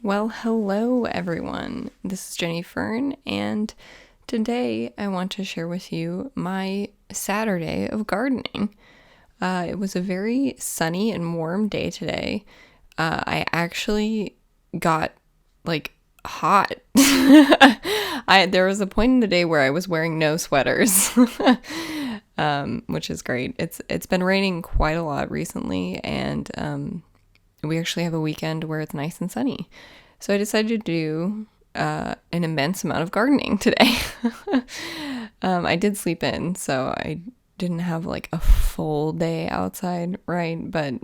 Well, hello everyone. This is Jenny Fern, and today I want to share with you my Saturday of gardening. It was a very sunny and warm day today. I actually got hot. There was a point in the day where I was wearing no sweaters, which is great. It's been raining quite a lot recently, and we actually have a weekend where it's nice and sunny. So I decided to do an immense amount of gardening today. I did sleep in, so I didn't have like a full day outside, right? But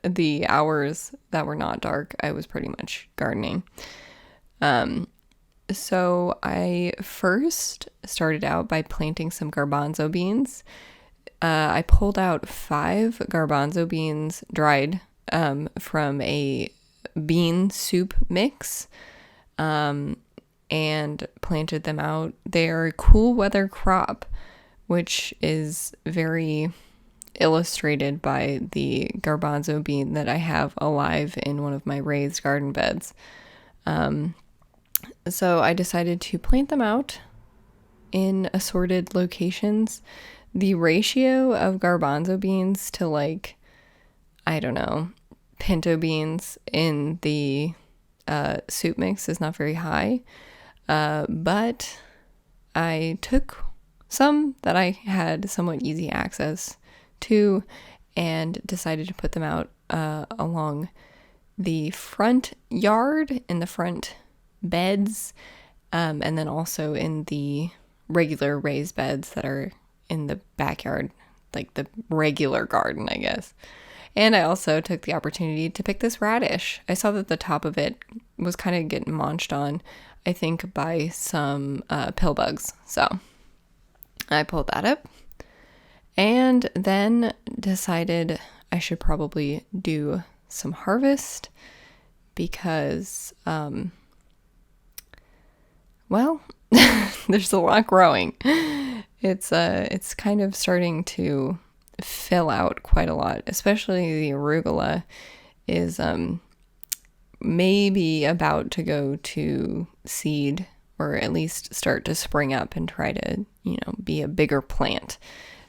the hours that were not dark, I was pretty much gardening. So I first started out by planting some garbanzo beans. I pulled out 5 garbanzo beans dried from a bean soup mix and planted them out. They are a cool weather crop, which is very illustrated by the garbanzo bean that I have alive in one of my raised garden beds. So I decided to plant them out in assorted locations. The ratio of garbanzo beans to pinto beans in the soup mix is not very high, but I took some that I had somewhat easy access to and decided to put them out along the front yard, in the front beds, and then also in the regular raised beds that are in the backyard, like the regular garden, I guess. And I also took the opportunity to pick this radish. I saw that the top of it was kind of getting munched on, I think, by some pill bugs. So I pulled that up and then decided I should probably do some harvest because, there's a lot growing. It's kind of starting to fill out quite a lot, especially the arugula is maybe about to go to seed, or at least start to spring up and try to, be a bigger plant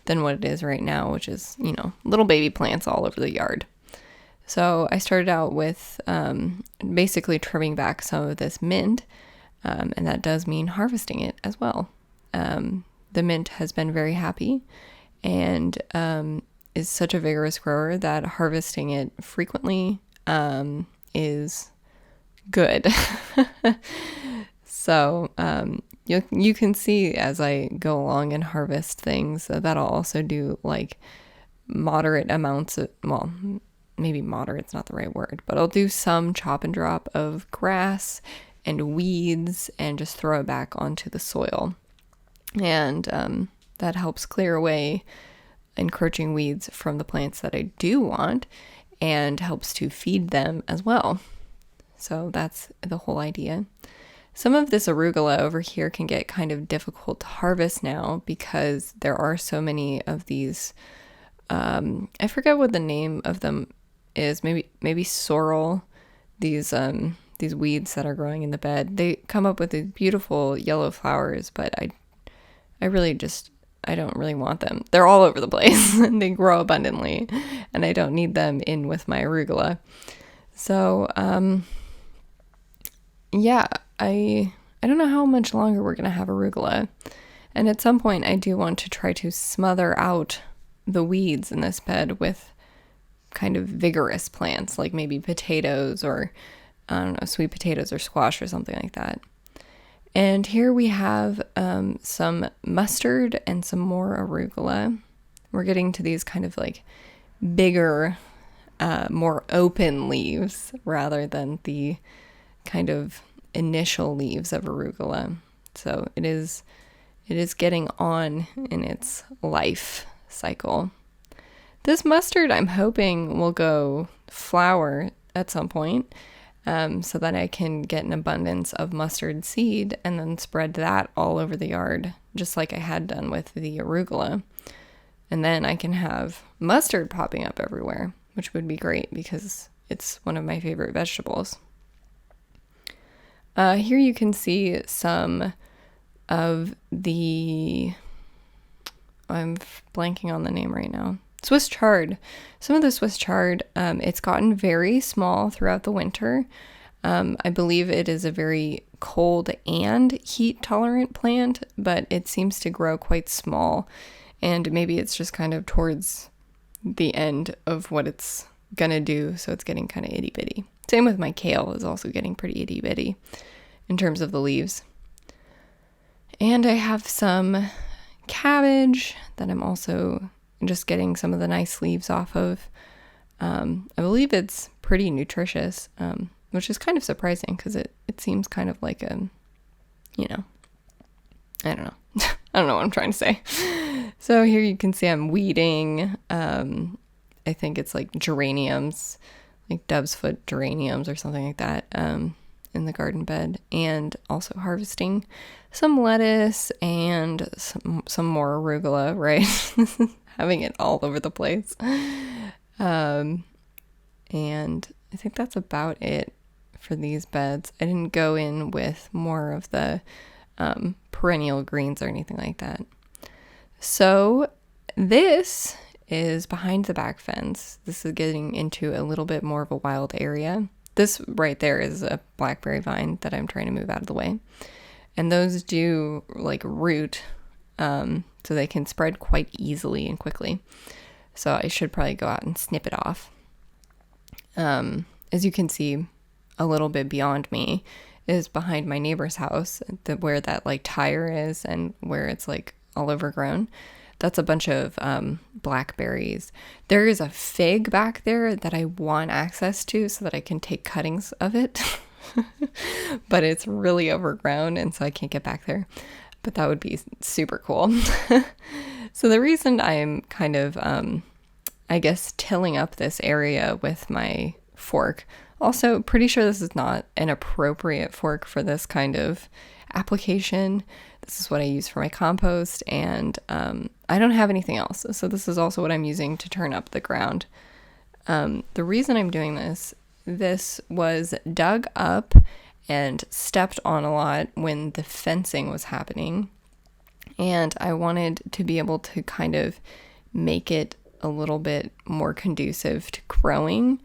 than what it is right now, which is, little baby plants all over the yard. So I started out with basically trimming back some of this mint, and that does mean harvesting it as well. The mint has been very happy and is such a vigorous grower that harvesting it frequently is good. So you can see as I go along and harvest things that I'll also do like moderate amounts of, well, maybe moderate's not the right word, but I'll do some chop and drop of grass and weeds and just throw it back onto the soil. And that helps clear away encroaching weeds from the plants that I do want and helps to feed them as well. So that's the whole idea. Some of this arugula over here can get kind of difficult to harvest now because there are so many of these, I forget what the name of them is, maybe sorrel, these weeds that are growing in the bed. They come up with these beautiful yellow flowers, but I don't really want them. They're all over the place and they grow abundantly, and I don't need them in with my arugula. So, I don't know how much longer we're going to have arugula. And at some point I do want to try to smother out the weeds in this bed with kind of vigorous plants, like maybe potatoes or, I don't know, sweet potatoes or squash or something like that. And here we have some mustard and some more arugula. We're getting to these kind of like bigger, more open leaves rather than the kind of initial leaves of arugula. So it is getting on in its life cycle. This mustard, I'm hoping, will go flower at some point. So that I can get an abundance of mustard seed and then spread that all over the yard, just like I had done with the arugula. And then I can have mustard popping up everywhere, which would be great because it's one of my favorite vegetables. Here you can see some of the, I'm blanking on the name right now, Swiss chard. Some of the Swiss chard, it's gotten very small throughout the winter. I believe it is a very cold and heat tolerant plant, but it seems to grow quite small, and maybe it's just kind of towards the end of what it's gonna do, so it's getting kind of itty bitty. Same with my kale, is also getting pretty itty bitty in terms of the leaves. And I have some cabbage that I'm also just getting some of the nice leaves off of. I believe it's pretty nutritious, which is kind of surprising because it seems kind of like a, I don't know. I don't know what I'm trying to say. So here you can see I'm weeding. I think it's like geraniums, like dove's foot geraniums or something like that, in the garden bed, and also harvesting some lettuce and some more arugula, right? Having it all over the place. And I think that's about it for these beds. I didn't go in with more of the perennial greens or anything like that. So this is behind the back fence. This is getting into a little bit more of a wild area. This right there is a blackberry vine that I'm trying to move out of the way. And those do like root, so they can spread quite easily and quickly. So I should probably go out and snip it off. As you can see, a little bit beyond me is behind my neighbor's house, where that like tire is and where it's like all overgrown. That's a bunch of blackberries. There is a fig back there that I want access to so that I can take cuttings of it. But it's really overgrown, and so I can't get back there. But that would be super cool. So the reason I'm kind of, I guess, tilling up this area with my fork. Also, pretty sure this is not an appropriate fork for this kind of application. This is what I use for my compost, and I don't have anything else. So this is also what I'm using to turn up the ground. The reason I'm doing this was dug up and stepped on a lot when the fencing was happening. And I wanted to be able to kind of make it a little bit more conducive to growing,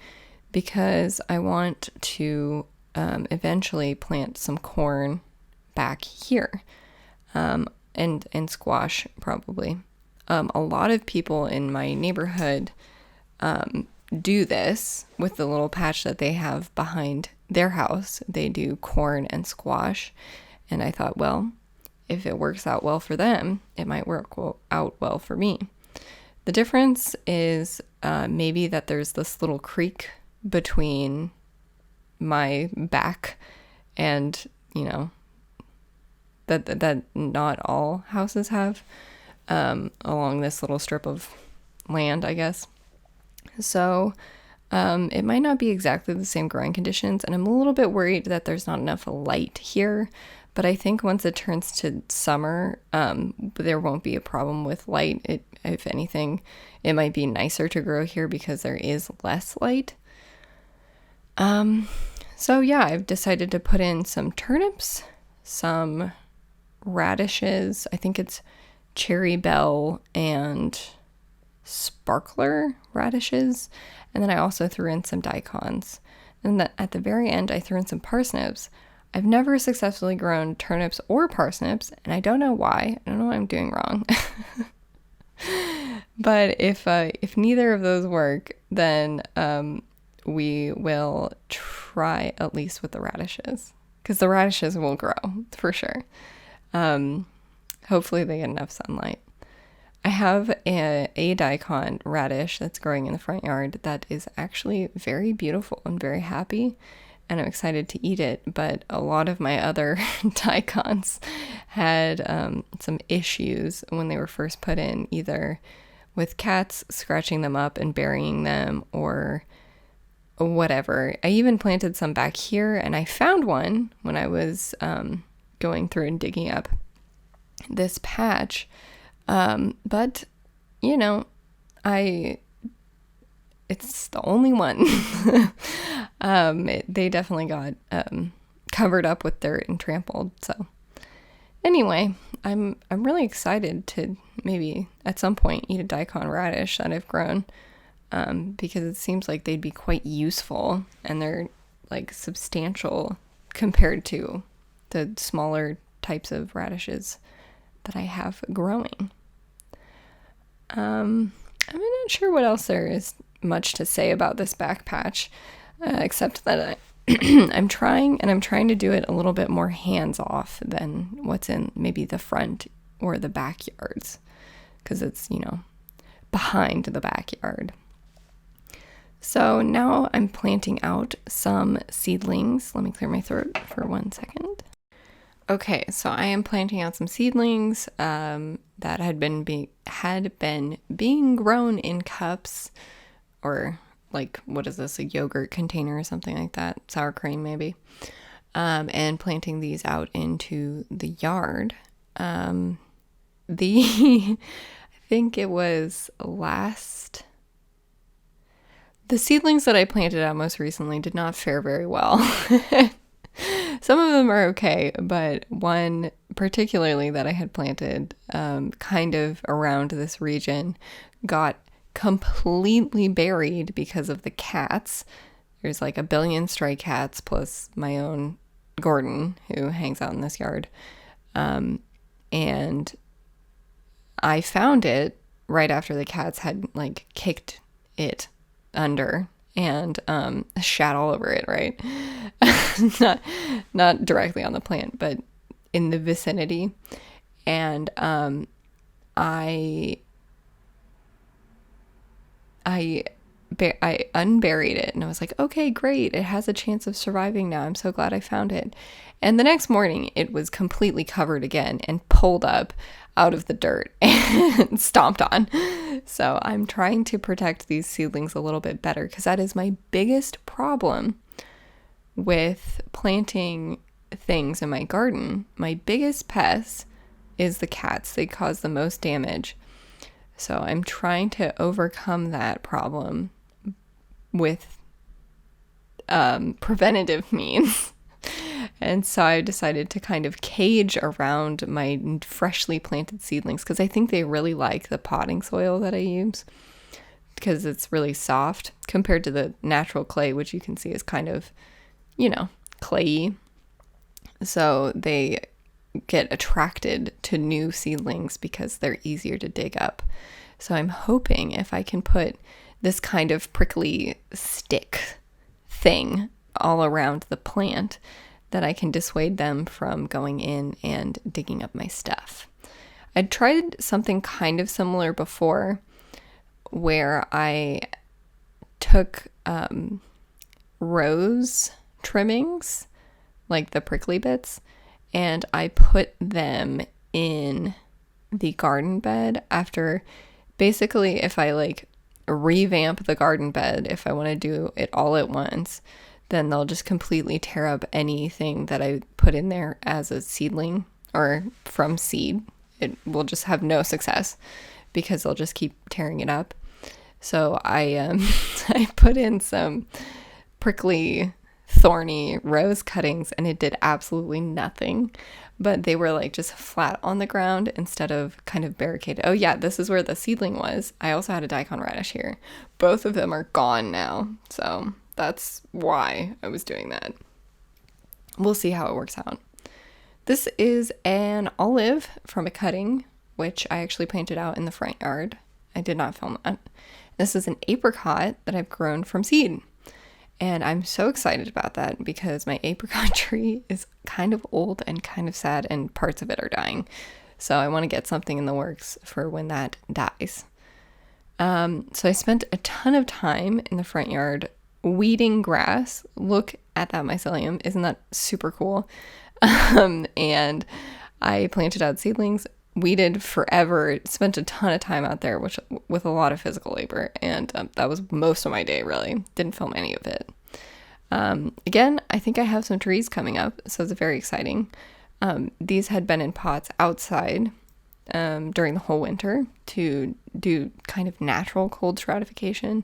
because I want to eventually plant some corn back here, and squash probably. A lot of people in my neighborhood do this with the little patch that they have behind their house. They do corn and squash, and I thought, well, if it works out well for them, it might work out well for me. The difference is maybe that there's this little creek between my back and, that not all houses have, along this little strip of land, I guess. So it might not be exactly the same growing conditions, and I'm a little bit worried that there's not enough light here. But I think once it turns to summer, there won't be a problem with light. If anything, it might be nicer to grow here because there is less light. So yeah, I've decided to put in some turnips, some radishes. I think it's cherry bell and sparkler radishes. And then I also threw in some daikons. And at the very end, I threw in some parsnips. I've never successfully grown turnips or parsnips, and I don't know why. I don't know what I'm doing wrong. But if neither of those work, then we will try at least with the radishes, because the radishes will grow for sure. Hopefully they get enough sunlight. I have a daikon radish that's growing in the front yard that is actually very beautiful and very happy, and I'm excited to eat it. But a lot of my other daikons had some issues when they were first put in, either with cats scratching them up and burying them or whatever. I even planted some back here, and I found one when I was going through and digging up this patch. But it's the only one. They definitely got covered up with dirt and trampled. So anyway, I'm really excited to maybe at some point eat a daikon radish that I've grown, because it seems like they'd be quite useful, and they're like substantial compared to the smaller types of radishes that I have growing. I'm not sure what else there is much to say about this back patch, except that I'm trying to do it a little bit more hands-off than what's in maybe the front or the backyards, because it's, behind the backyard. So now I'm planting out some seedlings. Let me clear my throat for 1 second. Okay, so I am planting out some seedlings that had been being grown in cups, or like, what is this, a yogurt container or something like that, sour cream maybe, and planting these out into the yard. I think it was the seedlings that I planted out most recently did not fare very well. Some of them are okay, but one particularly that I had planted kind of around this region got completely buried because of the cats. There's like a billion stray cats plus my own Gordon, who hangs out in this yard. And I found it right after the cats had like kicked it under and shat all over it, right? not directly on the plant, but in the vicinity. And I unburied it, and I was like, okay, great, it has a chance of surviving now. I'm so glad I found it. And the next morning it was completely covered again and pulled up out of the dirt and stomped on. So I'm trying to protect these seedlings a little bit better, because that is my biggest problem with planting things in my garden. My biggest pest is the cats. They cause the most damage. So I'm trying to overcome that problem with preventative means. And so I decided to kind of cage around my freshly planted seedlings, because I think they really like the potting soil that I use, because it's really soft compared to the natural clay, which you can see is kind of, clayey. So they get attracted to new seedlings because they're easier to dig up. So I'm hoping if I can put this kind of prickly stick thing all around the plant, that I can dissuade them from going in and digging up my stuff. I'd tried something kind of similar before, where I took rose trimmings, like the prickly bits, and I put them in the garden bed after, basically, if I like revamp the garden bed, if I want to do it all at once, then they'll just completely tear up anything that I put in there as a seedling or from seed. It will just have no success because they'll just keep tearing it up. So I I put in some prickly, thorny rose cuttings, and it did absolutely nothing. But they were like just flat on the ground instead of kind of barricaded. Oh yeah, this is where the seedling was. I also had a daikon radish here. Both of them are gone now. So that's why I was doing that. We'll see how it works out. This is an olive from a cutting, which I actually planted out in the front yard. I did not film that. This is an apricot that I've grown from seed. And I'm so excited about that because my apricot tree is kind of old and kind of sad, and parts of it are dying. So I want to get something in the works for when that dies. So I spent a ton of time in the front yard weeding grass. Look at that mycelium. Isn't that super cool? And I planted out seedlings, weeded forever, spent a ton of time out there, which with a lot of physical labor. And that was most of my day, really. Didn't film any of it. Again, I think I have some trees coming up, so it's very exciting. These had been in pots outside during the whole winter to do kind of natural cold stratification.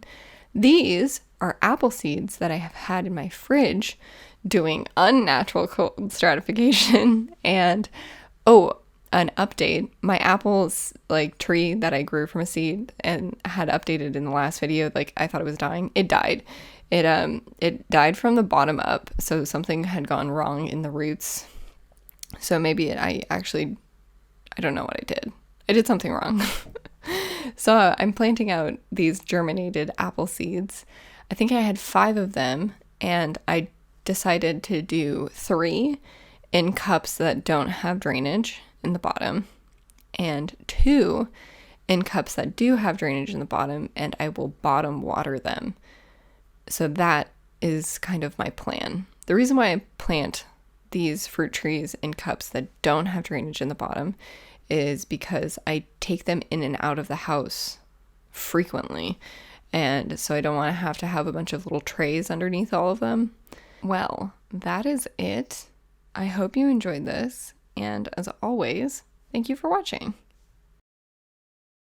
These are apple seeds that I have had in my fridge doing unnatural cold stratification. And oh, an update. My apples like tree that I grew from a seed and had updated in the last video, like I thought it was dying. It died. It died from the bottom up, so something had gone wrong in the roots. So maybe I don't know what I did. I did something wrong. So I'm planting out these germinated apple seeds. I think I had 5 of them, and I decided to do 3 in cups that don't have drainage in the bottom, and 2 in cups that do have drainage in the bottom, and I will bottom water them. So that is kind of my plan. The reason why I plant these fruit trees in cups that don't have drainage in the bottom is because I take them in and out of the house frequently. And so I don't want to have a bunch of little trays underneath all of them. Well, that is it. I hope you enjoyed this. And as always, thank you for watching.